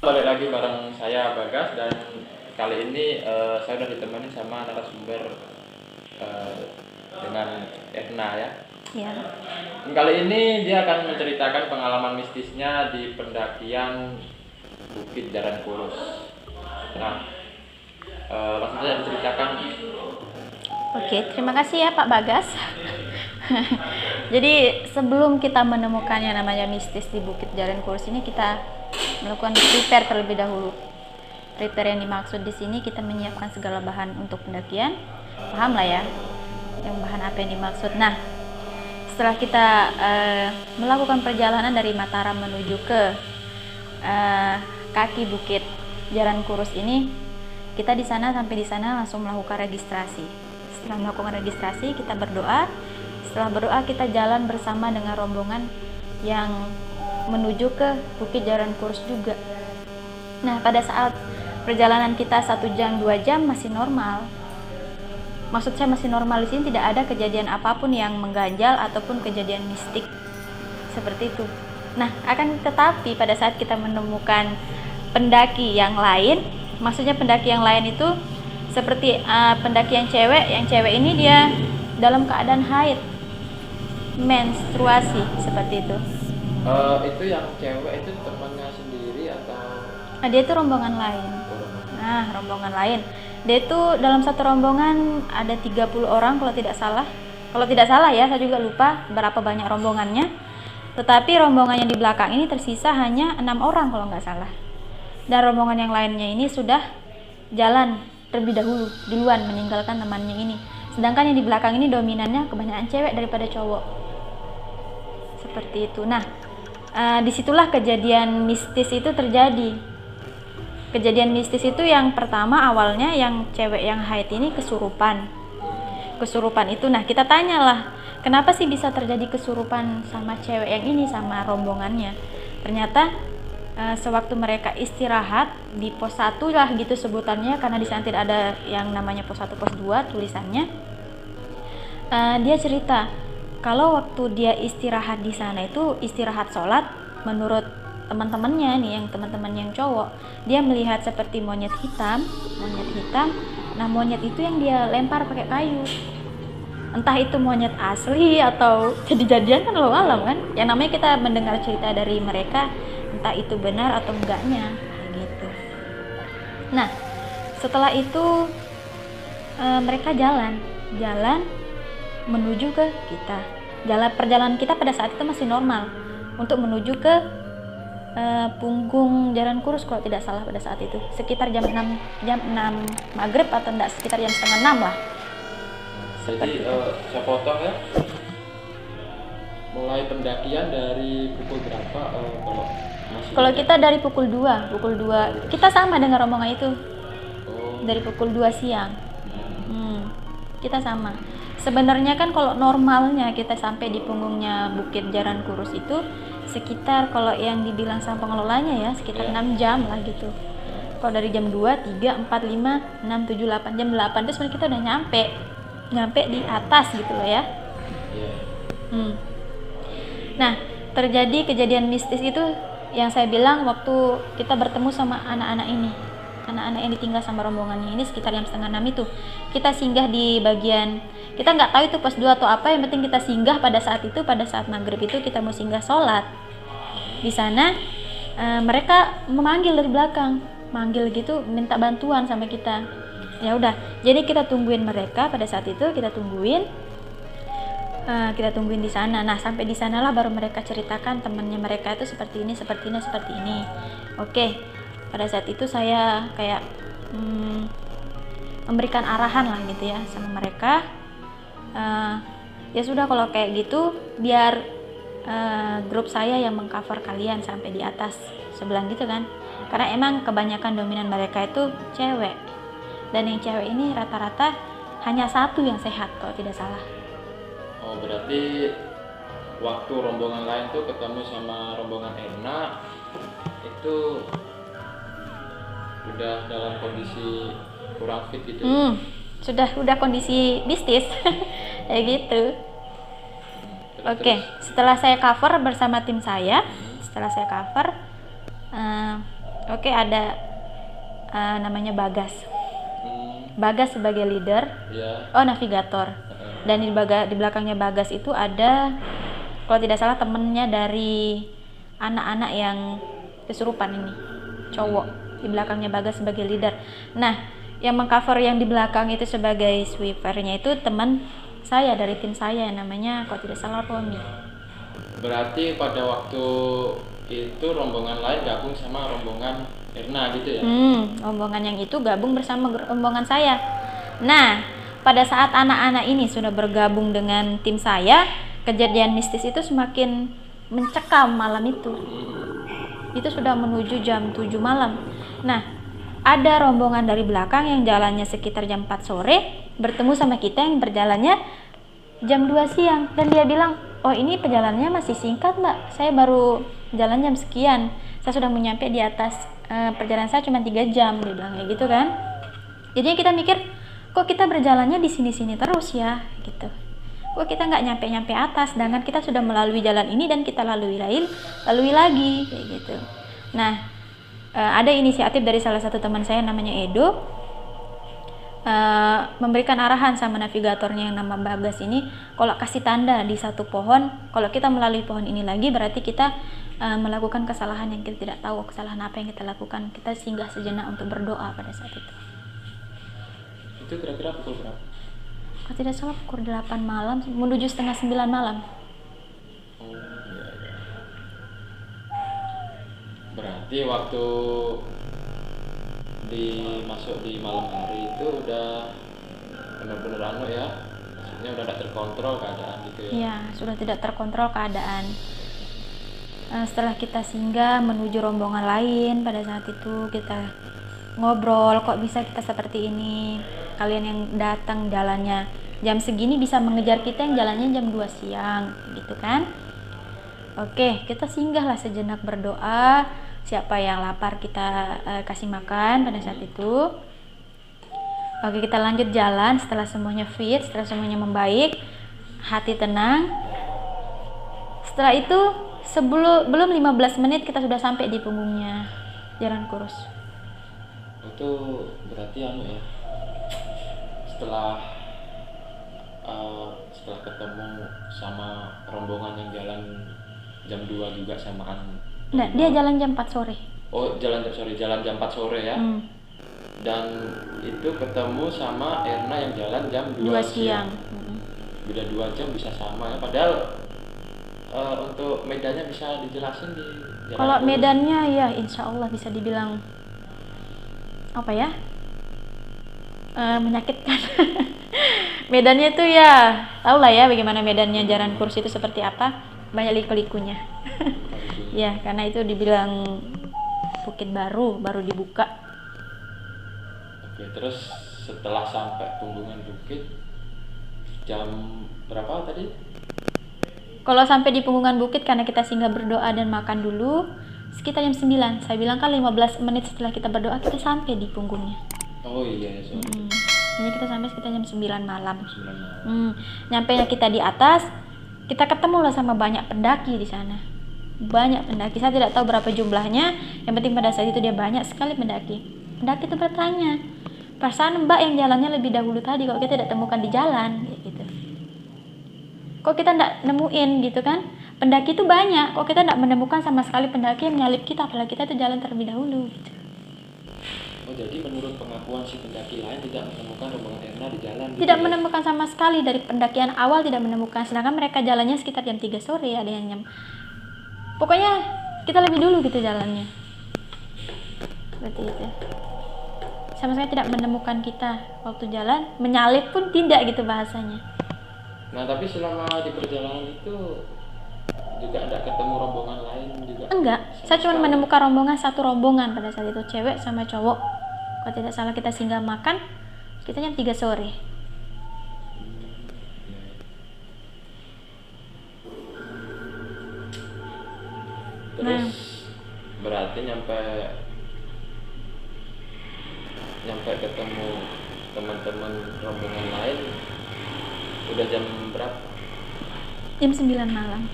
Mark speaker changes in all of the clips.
Speaker 1: Balik lagi bareng saya Bagas, dan kali ini saya sudah ditemani sama narasumber dengan Erna ya.
Speaker 2: Iya.
Speaker 1: Kali ini dia akan menceritakan pengalaman mistisnya di pendakian Bukit Jaran Kurus. Nah, langsung saja diceritakan.
Speaker 2: Oke, terima kasih ya Pak Bagas. Jadi sebelum kita menemukan yang namanya mistis di Bukit Jaran Kurus ini, kita melakukan prepare terlebih dahulu. Prepare yang dimaksud di sini kita menyiapkan segala bahan untuk pendakian. Paham lah ya, yang bahan apa yang dimaksud. Nah, setelah kita melakukan perjalanan dari Mataram menuju ke kaki Bukit Jaran Kurus ini, kita sampai di sana langsung melakukan registrasi. Setelah melakukan registrasi, kita berdoa. Setelah berdoa, kita jalan bersama dengan rombongan yang menuju ke Bukit Jaran Kurus juga. Nah, pada saat perjalanan kita 1 jam 2 jam masih normal. Maksud saya masih normal di sini, tidak ada kejadian apapun yang mengganjal ataupun kejadian mistik seperti itu. Nah, akan tetapi pada saat kita menemukan pendaki yang lain, maksudnya pendaki yang lain itu seperti pendaki yang cewek ini dia dalam keadaan haid, menstruasi seperti itu.
Speaker 1: Itu yang cewek itu temannya sendiri atau?
Speaker 2: Dia itu rombongan lain. Nah, rombongan lain. Dia itu dalam satu rombongan ada 30 orang kalau tidak salah. Kalau tidak salah ya, saya juga lupa berapa banyak rombongannya. Tetapi rombongan yang di belakang ini tersisa hanya 6 orang kalau nggak salah. Dan rombongan yang lainnya ini sudah jalan terlebih dahulu, duluan meninggalkan temannya ini. Sedangkan yang di belakang ini dominannya kebanyakan cewek daripada cowok. Seperti itu. Nah, disitulah kejadian mistis itu terjadi. Kejadian mistis itu yang pertama awalnya yang cewek yang haid ini kesurupan itu. Nah, kita tanyalah, kenapa sih bisa terjadi kesurupan sama cewek yang ini, sama rombongannya. Ternyata sewaktu mereka istirahat di pos 1 lah gitu sebutannya, karena di sana tidak ada yang namanya pos 1 pos 2 tulisannya. Dia cerita kalau waktu dia istirahat di sana itu istirahat sholat, menurut teman-temannya nih, yang teman-teman yang cowok, dia melihat seperti monyet hitam. Nah, monyet itu yang dia lempar pakai kayu. Entah itu monyet asli atau jadi-jadian, kan Allah alam kan. Yang namanya kita mendengar cerita dari mereka, entah itu benar atau enggaknya gitu. Nah, setelah itu mereka jalan menuju ke kita. Perjalanan kita pada saat itu masih normal untuk menuju ke Punggung Jaran Kurus kalau tidak salah pada saat itu. Sekitar jam 6 maghrib atau enggak, sekitar jam setengah 6 lah.
Speaker 1: Jadi saya potong ya. Mulai pendakian dari pukul berapa kalau
Speaker 2: kita dari pukul 2 kita sama dengan rombongan itu. Dari pukul 2 siang. Kita sama. Sebenarnya kan kalau normalnya kita sampai di punggungnya Bukit Jaran Kurus itu sekitar, kalau yang dibilang sama pengelolanya ya, sekitar 6 jam lah gitu. Kalau dari jam 2, 3, 4, 5, 6, 7, 8, jam 8 itu sebenarnya kita udah nyampe di atas gitu loh ya. Nah, terjadi kejadian mistis itu yang saya bilang waktu kita bertemu sama anak-anak yang ditinggal sama rombongannya ini sekitar jam setengah 6 itu. Kita singgah di bagian, kita nggak tahu itu pos 2 atau apa, yang penting kita singgah pada saat itu, pada saat maghrib itu kita mau singgah sholat. Di sana mereka memanggil dari belakang, manggil gitu, minta bantuan sama kita. Ya udah, jadi kita tungguin mereka pada saat itu, kita tungguin di sana. Nah, sampai di sanalah baru mereka ceritakan temannya mereka itu seperti ini. Oke, pada saat itu saya kayak memberikan arahan lah gitu ya sama mereka. Ya sudah, kalau kayak gitu biar grup saya yang mengcover kalian sampai di atas sebelah gitu kan, karena emang kebanyakan dominan mereka itu cewek, dan yang cewek ini rata-rata hanya 1 yang sehat kalau tidak salah.
Speaker 1: Oh, berarti waktu rombongan lain tuh ketemu sama rombongan Erna itu udah dalam kondisi kurang fit gitu.
Speaker 2: Udah kondisi mistis kayak gitu. Oke, setelah saya cover bersama tim saya, Oke, ada namanya Bagas. Bagas sebagai leader, navigator. Dan di belakangnya Bagas itu ada, kalau tidak salah, temennya dari anak-anak yang kesurupan ini, cowok. Di belakangnya Bagas sebagai leader. Nah, yang mengcover yang di belakang itu sebagai sweepernya itu teman saya dari tim saya yang namanya, kalau tidak salah, Romi.
Speaker 1: Berarti pada waktu itu rombongan lain gabung sama rombongan Erna gitu ya?
Speaker 2: Rombongan yang itu gabung bersama rombongan saya. Nah, pada saat anak-anak ini sudah bergabung dengan tim saya, kejadian mistis itu semakin mencekam malam itu. Itu sudah menuju jam 7 malam. Nah, ada rombongan dari belakang yang jalannya sekitar jam 4 sore bertemu sama kita yang berjalannya jam 2 siang. Dan dia bilang, oh ini perjalanannya masih singkat mbak, saya baru jalan jam sekian, saya sudah menyampe di atas, perjalanan saya cuma 3 jam, dia bilang kayak gitu kan. Jadinya kita mikir, kok kita berjalannya di sini-sini terus ya gitu, kok kita nggak nyampe-nyampe atas, sedangkan kita sudah melalui jalan ini dan kita lalui lagi kayak gitu. Nah, ada inisiatif dari salah satu teman saya namanya Edo, memberikan arahan sama navigatornya yang nama Bagas ini, kalau kasih tanda di satu pohon, kalau kita melalui pohon ini lagi berarti kita melakukan kesalahan yang kita tidak tahu kesalahan apa yang kita lakukan, kita singgah sejenak untuk berdoa pada saat itu.
Speaker 1: Itu kira-kira pukul berapa?
Speaker 2: Kalau tidak salah pukul 8 malam menuju setengah 9 malam.
Speaker 1: Oh iya. Berarti waktu masuk di malam hari itu udah benar-benar ya, maksudnya udah tidak terkontrol keadaan gitu ya?
Speaker 2: Iya, sudah tidak terkontrol keadaan. Setelah kita singgah menuju rombongan lain, pada saat itu kita ngobrol, kok bisa kita seperti ini, kalian yang datang jalannya jam segini bisa mengejar kita yang jalannya jam 2 siang gitu kan. Oke, kita singgahlah sejenak berdoa, siapa yang lapar kita kasih makan pada saat itu. Oke, kita lanjut jalan setelah semuanya fit, setelah semuanya membaik, hati tenang. Setelah itu belum 15 menit kita sudah sampai di punggungnya Jalan Kurus.
Speaker 1: Itu berarti ya, setelah ketemu sama rombongan yang jalan jam 2 juga samaan.
Speaker 2: Nah, dia jalan jam 4 sore.
Speaker 1: Oh, jalan jam 4 sore ya. Dan itu ketemu sama Erna yang jalan jam 2 siang. Beda 2 jam bisa sama ya. Padahal untuk medannya bisa dijelasin di Jalan
Speaker 2: Kalau
Speaker 1: Kurus.
Speaker 2: medannya ya insya Allah bisa dibilang apa ya, menyakitkan. Medannya tuh ya tau lah ya bagaimana medannya Jalan Kurus itu seperti apa, banyak liku-likunya. Ya karena itu dibilang bukit baru dibuka.
Speaker 1: Oke, terus setelah sampai punggungan bukit jam berapa tadi?
Speaker 2: Kalau sampai di punggungan bukit karena kita singgah berdoa dan makan dulu sekitar jam 9. Saya bilang kan 15 menit setelah kita berdoa kita sampai di punggungnya.
Speaker 1: Oh iya,
Speaker 2: Jadi kita sampai sekitar jam 9 malam.
Speaker 1: 9 malam.
Speaker 2: Nyampainya kita di atas, kita ketemu lah sama banyak pendaki di sana. Banyak pendaki, saya tidak tahu berapa jumlahnya. Yang penting pada saat itu dia banyak sekali pendaki. Pendaki itu bertanya, perasaan mbak yang jalannya lebih dahulu tadi kok kita tidak temukan di jalan, kayak gitu. Kok kita tidak nemuin gitu kan? Pendaki itu banyak, kok kita tidak menemukan sama sekali pendaki yang menyalip kita, apalagi kita itu jalan terlebih dahulu gitu.
Speaker 1: Oh, jadi menurut pengakuan si pendaki lain tidak menemukan rombongan Erna di jalan?
Speaker 2: Tidak menemukan sama sekali, dari pendakian awal tidak menemukan, sedangkan mereka jalannya sekitar jam 3 sore, ada yang pokoknya kita lebih dulu gitu jalannya. Seperti itu. Sama sekali tidak menemukan kita waktu jalan, menyalip pun tidak gitu bahasanya.
Speaker 1: Nah, tapi selama di perjalanan itu juga tidak ketemu rombongan lain juga?
Speaker 2: Enggak, saya cuma menemukan satu rombongan pada saat itu, cewek sama cowok. Kalau tidak salah kita singgah makan kita jam 3 sore.
Speaker 1: Terus berarti nyampe ketemu teman-teman rombongan lain udah jam berapa?
Speaker 2: Jam 9 malam.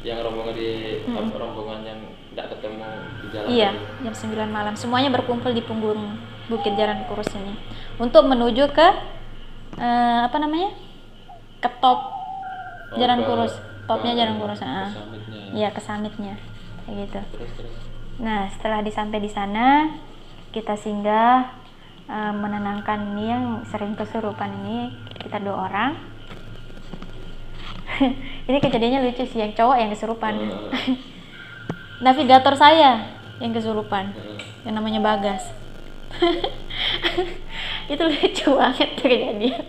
Speaker 1: yang rombongan rombongan yang tidak ketemu di jalan.
Speaker 2: Iya, jam 9 malam semuanya berkumpul di punggung Bukit Jaran Kurus ini untuk menuju ke apa namanya? Ke top Jaran Kurus, topnya Jaran Kurus. Iya, ke summitnya. Kayak gitu.
Speaker 1: Terus.
Speaker 2: Nah, setelah sampai di sana, kita singgah menenangkan ini yang sering kesurupan ini, kita 2 orang. Ini kejadiannya lucu sih, yang cowok yang kesurupan. Navigator saya yang kesurupan, yang namanya Bagas. Itu lucu banget tuh kejadian.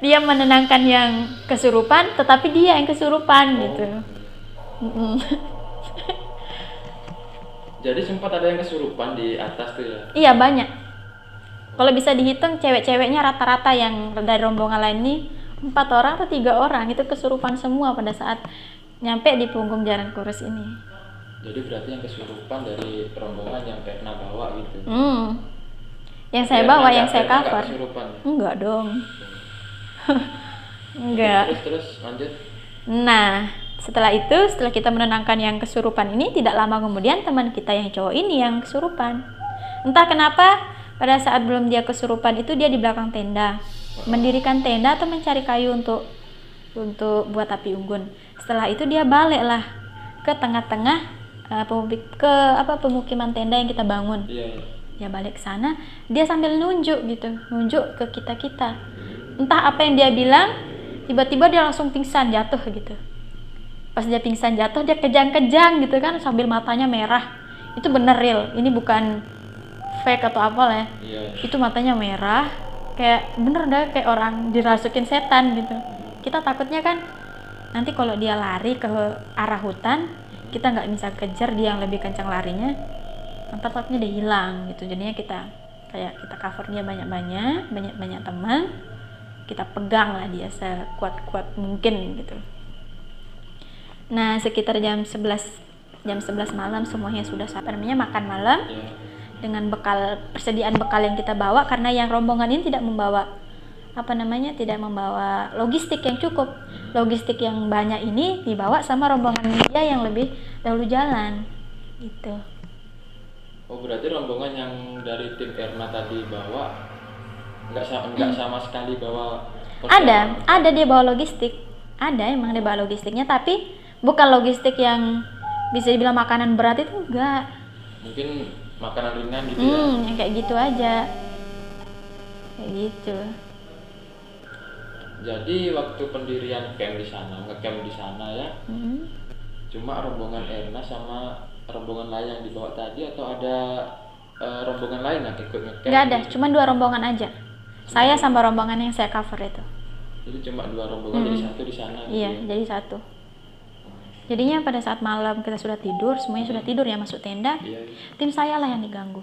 Speaker 2: Dia menenangkan yang kesurupan, tetapi dia yang kesurupan gitu.
Speaker 1: Jadi sempat ada yang kesurupan di atas tuh ya?
Speaker 2: Iya, banyak. Kalau bisa dihitung cewek-ceweknya rata-rata yang dari rombongan lain ini 4 orang atau 3 orang itu kesurupan semua pada saat nyampe di punggung Jaran Kurus ini.
Speaker 1: Jadi berarti yang kesurupan dari rombongan yang Erna bawa gitu?
Speaker 2: Yang saya bawa, yang saya cover.
Speaker 1: Kesurupan?
Speaker 2: Enggak dong. Enggak.
Speaker 1: Terus lanjut.
Speaker 2: Nah, setelah kita menenangkan yang kesurupan ini, tidak lama kemudian teman kita yang cowok ini yang kesurupan. Entah kenapa pada saat belum dia kesurupan itu dia di belakang tenda, mendirikan tenda atau mencari kayu untuk buat api unggun. Setelah itu dia baliklah ke tengah-tengah pemukiman tenda yang kita bangun. Dia balik ke sana, dia sambil nunjuk ke kita. Entah apa yang dia bilang, tiba-tiba dia langsung pingsan jatuh gitu. Pas dia pingsan jatuh, dia kejang-kejang gitu kan, sambil matanya merah. Itu bener real, ini bukan fake atau apa lah ya. Itu matanya merah, kayak bener dah kayak orang dirasukin setan gitu. Kita takutnya kan nanti kalau dia lari ke arah hutan, kita nggak bisa kejar dia yang lebih kencang larinya, ntar takutnya dia hilang gitu. Jadinya kita cover dia banyak teman, kita pegang lah dia sekuat mungkin gitu. Nah, sekitar jam 11 malam semuanya sudah makan malam dengan persediaan bekal yang kita bawa, karena yang rombongan ini tidak membawa logistik yang cukup. Logistik yang banyak ini dibawa sama rombongan dia yang lebih dahulu jalan gitu.
Speaker 1: Oh, berarti rombongan yang dari tim Erna tadi bawa nggak sama sekali bawa persiapan.
Speaker 2: Ada dia bawa logistik. Emang dia bawa logistiknya, tapi bukan logistik yang bisa dibilang makanan berat, itu enggak.
Speaker 1: Mungkin makanan ringan gitu ya.
Speaker 2: Yang kayak gitu aja. Kayak gitu.
Speaker 1: Jadi waktu pendirian ngecamp di sana ya. Cuma rombongan Erna sama rombongan lain yang dibawa tadi, atau ada rombongan lain yang ikut ngecamp?
Speaker 2: Enggak ada, cuma 2 rombongan aja. Saya sama rombongan yang saya cover itu.
Speaker 1: Jadi cuma 2 rombongan, jadi satu di sana.
Speaker 2: Iya, gitu. Jadi satu. Jadinya pada saat malam kita sudah tidur, semuanya sudah tidur ya, masuk tenda. Tim saya lah yang diganggu.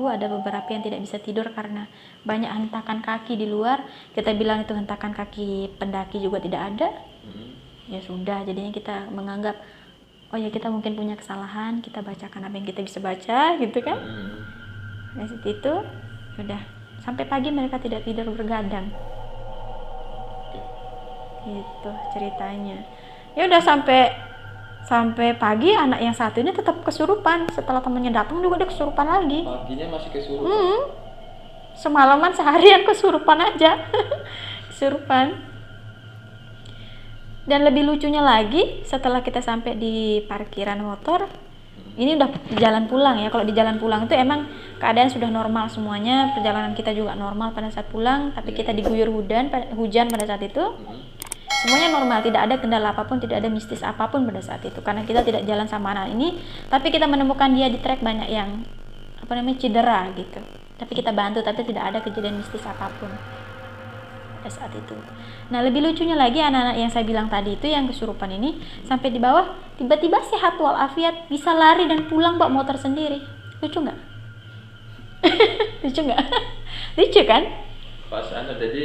Speaker 2: Ada beberapa yang tidak bisa tidur karena banyak hentakan kaki di luar. Kita bilang itu hentakan kaki pendaki juga tidak ada. Ya sudah, jadinya kita menganggap oh ya kita mungkin punya kesalahan, kita bacakan apa yang kita bisa baca gitu kan. Dari situ udah sampai pagi mereka tidak tidur bergadang. Gitu ceritanya. Ya udah sampai pagi anak yang satu ini tetap kesurupan. Setelah temannya datang juga dia kesurupan lagi.
Speaker 1: Paginya masih kesurupan.
Speaker 2: Semalaman seharian kesurupan aja. Kesurupan. Dan lebih lucunya lagi, setelah kita sampai di parkiran motor, ini udah jalan pulang ya. Kalau di jalan pulang itu emang keadaan sudah normal semuanya, perjalanan kita juga normal pada saat pulang, tapi kita diguyur hujan pada saat itu. Semuanya normal, tidak ada kendala apapun, tidak ada mistis apapun pada saat itu. Karena kita tidak jalan sama anak ini, tapi kita menemukan dia di trek banyak yang cedera gitu. Tapi kita bantu, tapi tidak ada kejadian mistis apapun pada saat itu. Nah, lebih lucunya lagi, anak-anak yang saya bilang tadi itu yang kesurupan ini sampai di bawah tiba-tiba sehat walafiat, bisa lari dan pulang bawa motor sendiri. Lucu nggak? Lucu kan?
Speaker 1: Pas jadi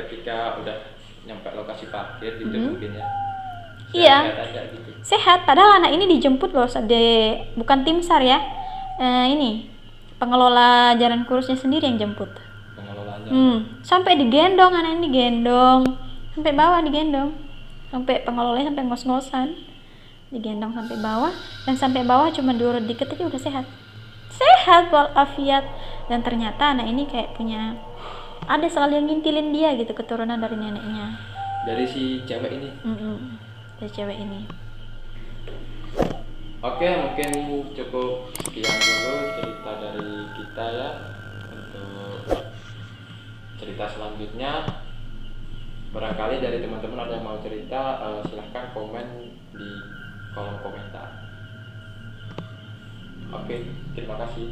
Speaker 1: ketika udah nyampe lokasi parkir gitu mungkin ya.
Speaker 2: Iya. Sehat, padahal anak ini dijemput loh, bukan tim SAR ya. Ini pengelola Jaran Kurusnya sendiri yang jemput.
Speaker 1: Pengelolanya.
Speaker 2: Sampai digendong, anak ini digendong. Sampai bawah digendong. sampai pengelolanya sampai ngos-ngosan, digendong sampai bawah, dan sampai bawah cuma diurut dikit aja udah sehat walafiat. Dan ternyata anak ini kayak punya ada selalu yang ngintilin dia gitu, keturunan dari neneknya,
Speaker 1: dari si cewek ini.
Speaker 2: dari cewek ini.
Speaker 1: Oke, mungkin cukup sekian dulu cerita dari kita ya. Untuk cerita selanjutnya, barangkali dari teman-teman ada yang mau cerita, silahkan komen di kolom komentar. Oke, terima kasih.